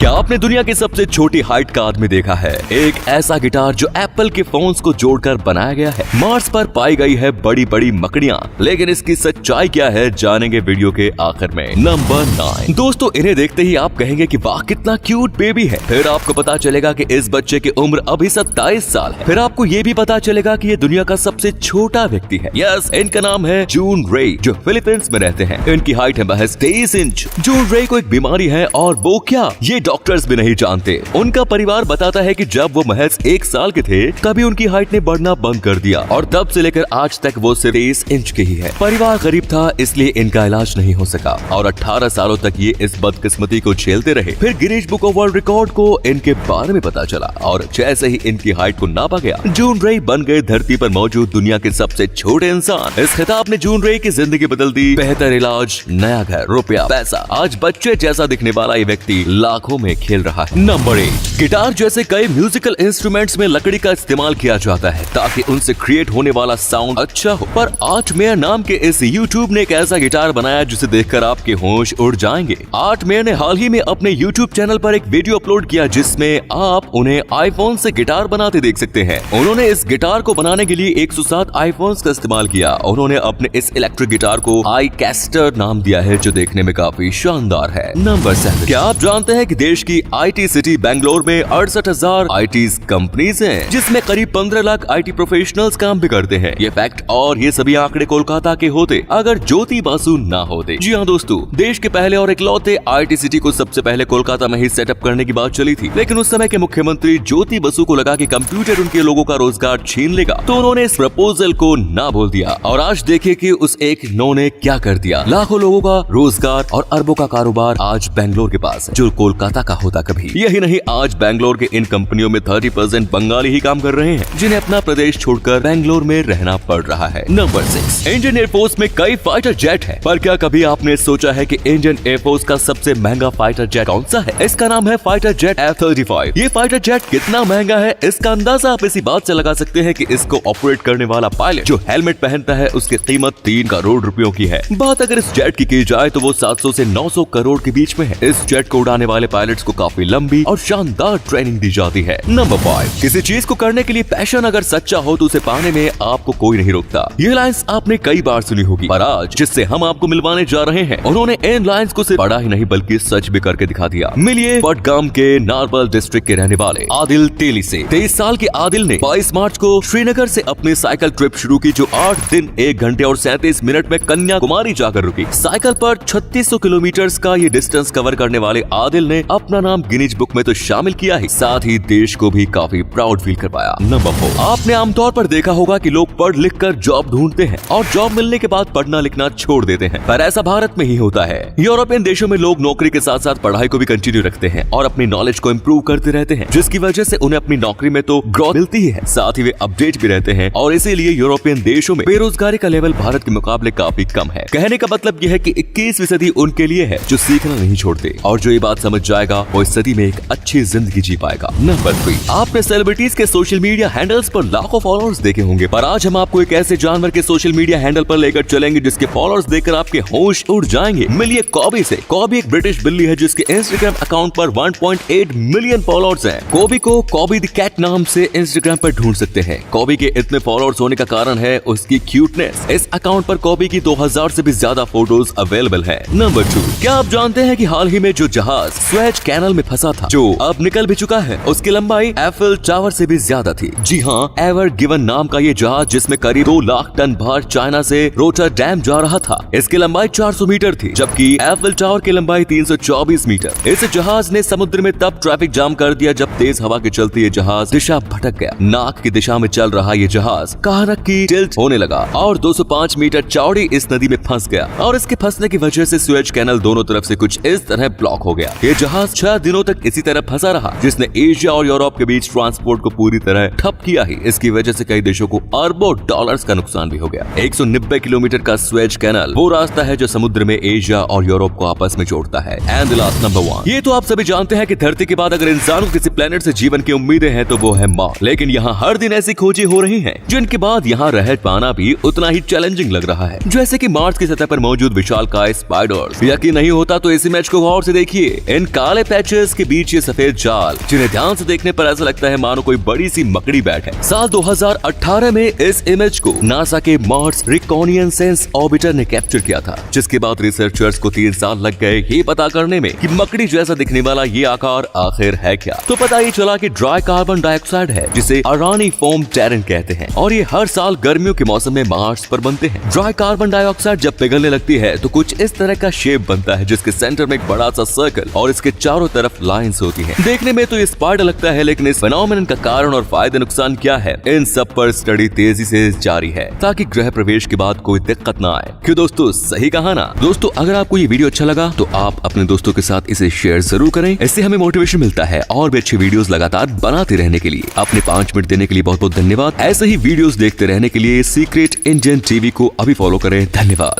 क्या आपने दुनिया की सबसे छोटी हाइट का आदमी देखा है? एक ऐसा गिटार जो एप्पल के फोन्स को जोड़कर बनाया गया है। मार्स पर पाई गई है बड़ी बड़ी मकड़ियां, लेकिन इसकी सच्चाई क्या है जानेंगे वीडियो के आखिर में। नंबर 9। दोस्तों, इन्हें देखते ही आप कहेंगे कि वाह कितना क्यूट बेबी है। फिर आपको पता चलेगा कि इस बच्चे की उम्र अभी 27 साल है। फिर आपको ये भी पता चलेगा कि ये दुनिया का सबसे छोटा व्यक्ति है। यस, इनका नाम है जून रे, जो फिलीपींस में रहते हैं। इनकी हाइट है महज 23 इंच। जून रे को एक बीमारी है, और वो क्या, ये डॉक्टर्स भी नहीं जानते। उनका परिवार बताता है कि जब वो महज 1 साल के थे तभी उनकी हाइट ने बढ़ना बंद कर दिया, और तब से लेकर आज तक वो सिर्फ 23 इंच के ही है। परिवार गरीब था, इसलिए इनका इलाज नहीं हो सका, और 18 सालों तक ये इस बदकिस्मती को झेलते रहे। फिर Guinness book of world record को इनके बारे में पता चला, और जैसे ही इनकी हाइट को नापा गया, जून रे बन गए धरती पर मौजूद दुनिया के सबसे छोटे इंसान। इस खिताब ने जून रे की जिंदगी बदल दी। बेहतर इलाज, नया घर, रुपया, पैसा। आज बच्चे जैसा दिखने वाला ये व्यक्ति लाखों में खेल रहा है। नंबर 8। गिटार जैसे कई म्यूजिकल इंस्ट्रूमेंट्स में लकड़ी का इस्तेमाल किया जाता है ताकि उनसे क्रिएट होने वाला साउंड अच्छा हो। पर आर्ट मेयर नाम के इस यूट्यूब ने एक ऐसा गिटार बनाया जिसे देखकर आपके होश उड़ जाएंगे। आर्ट मेयर ने हाल ही में अपने यूट्यूब चैनल पर एक वीडियो अपलोड किया जिसमें आप उन्हें आईफोन से गिटार बनाते देख सकते हैं। उन्होंने इस गिटार को बनाने के लिए 107 आईफोन्स का इस्तेमाल किया। उन्होंने अपने इस इलेक्ट्रिक गिटार को आई कैस्टर नाम दिया है, जो देखने में काफी शानदार है। नंबर 7। क्या आप जानते हैं कि देश की आईटी सिटी बेंगलोर में 68,000 आईटी कंपनीज हैं, जिसमें करीब 15 लाख आईटी प्रोफेशनल्स काम भी करते हैं। ये फैक्ट और ये सभी आंकड़े कोलकाता के होते अगर ज्योति बासु ना होते। जी हाँ दोस्तों, देश के पहले और इकलौते आईटी सिटी को सबसे पहले कोलकाता में ही सेटअप करने की बात चली थी, लेकिन उस समय के मुख्यमंत्री ज्योति बासु को लगा कि कंप्यूटर उनके लोगों का रोजगार छीन लेगा, तो उन्होंने इस प्रपोजल को ना बोल दिया। और आज देखिए कि उस एक नो ने क्या कर दिया। लाखों लोगों का रोजगार और अरबों का कारोबार आज बेंगलोर के पास है, जो कोलकाता का होता कभी। यही नहीं, आज बेंगलोर के इन कंपनियों में 30% बंगाली ही काम कर रहे हैं, जिन्हें अपना प्रदेश छोड़कर बेंगलोर में रहना पड़ रहा है। नंबर 6। इंडियन एयरफोर्स में कई फाइटर जेट है, पर क्या कभी आपने सोचा है कि इंडियन एयरफोर्स का सबसे महंगा फाइटर जेट कौन सा है? इसका नाम है फाइटर जेट F-35। ये फाइटर जेट कितना महंगा है, इसका अंदाजा आप इसी बात से लगा सकते हैं कि इसको ऑपरेट करने वाला पायलट जो हेलमेट पहनता है, उसकी कीमत 3 करोड़ रुपयों की है। बात अगर इस जेट की जाए तो वो 700 से 900 करोड़ के बीच में है। इस जेट को उड़ाने वाले पायलट्स को काफी लंबी और शानदार ट्रेनिंग दी जाती है। नंबर 5। किसी चीज को करने के लिए पैशन अगर सच्चा हो तो उसे पाने में आपको कोई नहीं रोकता। ये लाइंस आपने कई बार सुनी होगी, पर आज जिससे हम आपको मिलवाने जा रहे हैं, उन्होंने इन लाइंस को सिर्फ पढ़ा ही नहीं बल्कि सच भी करके दिखा दिया। मिलिए बडगाम के नारबल डिस्ट्रिक्ट के रहने वाले आदिल तेली से। 23 साल के आदिल ने 22 मार्च को श्रीनगर से अपनी साइकिल ट्रिप शुरू की, जो 8 दिन 1 घंटे और 37 मिनट में कन्याकुमारी जाकर रुकी। साइकिल पर 3600 किलोमीटर का ये डिस्टेंस कवर करने वाले आदिल ने अपना नाम गिनीज बुक में तो शामिल किया ही, साथ ही देश को भी काफी प्राउड फील करवाया। नंबर 4। आपने आमतौर पर देखा होगा कि लोग पढ़ लिख कर जॉब ढूंढते हैं और जॉब मिलने के बाद पढ़ना लिखना छोड़ देते हैं, पर ऐसा भारत में ही होता है। यूरोपियन देशों में लोग नौकरी के साथ साथ पढ़ाई को भी कंटिन्यू रखते हैं और अपनी नॉलेज को इम्प्रूव करते रहते हैं, जिसकी वजह से उन्हें अपनी नौकरी में तो ग्रोथ मिलती ही है, साथ ही वे अपडेट भी रहते हैं। और इसीलिए यूरोपियन देशों में बेरोजगारी का लेवल भारत के मुकाबले काफी कम है। कहने का मतलब यह है कि 21वीं सदी उनके लिए है जो सीखना नहीं छोड़ते, और जो ये बात समझ जाएगा वो इस सदी में एक अच्छी जिंदगी जी पाएगा। नंबर 3। आपने सेलिब्रिटीज के सोशल मीडिया हैंडल्स पर लाखों फॉलोअर्स देखे होंगे, पर आज हम आपको एक ऐसे जानवर के सोशल मीडिया हैंडल पर लेकर चलेंगे जिसके फॉलोअर्स देखकर आपके होश उड़ जाएंगे। मिलिए कॉबी से। कॉबी एक ब्रिटिश बिल्ली है जिसके इंस्टाग्राम अकाउंट पर 1.8 मिलियन फॉलोअर्स हैं। कॉबी को कॉबी द कैट नाम से इंस्टाग्राम पर ढूंढ सकते हैं। कॉबी के इतने फॉलोअर्स होने का कारण है उसकी क्यूटनेस। इस अकाउंट पर कॉबी की 2000 से भी ज्यादा फोटोज अवेलेबल है। नंबर 2। क्या आप जानते हैं कि हाल ही में जो जहाज स्वेज कैनल में फंसा था, जो अब निकल भी चुका है, उसकी लंबाई एफिल टावर से भी ज्यादा थी। जी हाँ, एवर गिवन नाम का ये जहाज जिसमें करीब 2 लाख टन भार चाइना से रोटरडैम जा रहा था, इसकी लंबाई 400 मीटर थी, जबकि एफिल टावर की लंबाई 324 मीटर। इस जहाज ने समुद्र में तब ट्रैफिक जाम कर दिया जब तेज हवा के चलते ये जहाज दिशा भटक गया। नाक की दिशा में चल रहा ये जहाज कहानक की टिल्ट होने लगा और 205 मीटर चौड़ी इस नदी में फंस गया, और इसके फंसने की वजह से स्वेज कैनल दोनों तरफ से कुछ इस तरह ब्लॉक हो गया। ये जहाज 6 दिनों तक इसी तरह फंसा रहा, जिसने एशिया और यूरोप के बीच ट्रांसपोर्ट को पूरी तरह ठप किया ही। इसकी वजह से कई देशों को अरबों डॉलर्स का नुकसान भी हो गया। 190 किलोमीटर का स्वेज कैनल वो रास्ता है जो समुद्र में एशिया और यूरोप को आपस में जोड़ता है। And last number 1। ये तो आप सभी जानते हैं कि धरती के बाद अगर इंसानों को किसी प्लेनेट से जीवन की उम्मीदें हैं तो वो है मार्स। लेकिन यहाँ हर दिन ऐसी खोजें हो रही हैं जिनके बाद यहाँ रह पाना भी उतना ही चैलेंजिंग लग रहा है, जैसे कि मार्स की सतह पर मौजूद विशालकाय स्पाइडर्स। यकीन नहीं होता तो इस इमेज को गौर से देखिए। इन काले पैचेस के बीच ये सफेद जाल, जिन्हें ध्यान से देखने पर ऐसा लगता है मानो कोई बड़ी सी मकड़ी बैठे। साल 2018 में इस इमेज को नासा के मार्स रिकॉनियसेंस ऑर्बिटर ने कैप्चर किया था, जिसके बाद रिसर्चर्स को 3 साल लग गए ये पता करने में कि मकड़ी जैसा दिखने वाला ये आकार आखिर है क्या। तो पता ही चला कि ड्राई कार्बन डाइऑक्साइड है, जिसे अरानी फोम टेरन कहते हैं, और ये हर साल गर्मियों के मौसम में मार्स पर बनते हैं। ड्राई कार्बन डाइऑक्साइड जब पिघलने लगती है तो कुछ इस तरह का शेप बनता है, जिसके सेंटर में एक बड़ा सा सर्कल और इसके चारों तरफ लाइंस होती हैं। देखने में तो ये स्पाइडर लगता है, लेकिन इस फेनोमेनन का कारण और फायदे नुकसान क्या है, इन सब पर स्टडी तेजी से जारी है, ताकि ग्रह प्रवेश के बाद कोई दिक्कत ना आए। क्यों दोस्तों, सही कहा ना। दोस्तों, अगर आपको ये वीडियो अच्छा लगा तो आप अपने दोस्तों के साथ इसे शेयर जरूर करें। इससे हमें मोटिवेशन मिलता है और भी अच्छी वीडियोस लगातार बनाते रहने के लिए। अपने 5 मिनट देने के लिए बहुत बहुत धन्यवाद। ऐसे ही वीडियोस देखते रहने के लिए सीक्रेट इंडियन टीवी को अभी फॉलो करें। धन्यवाद।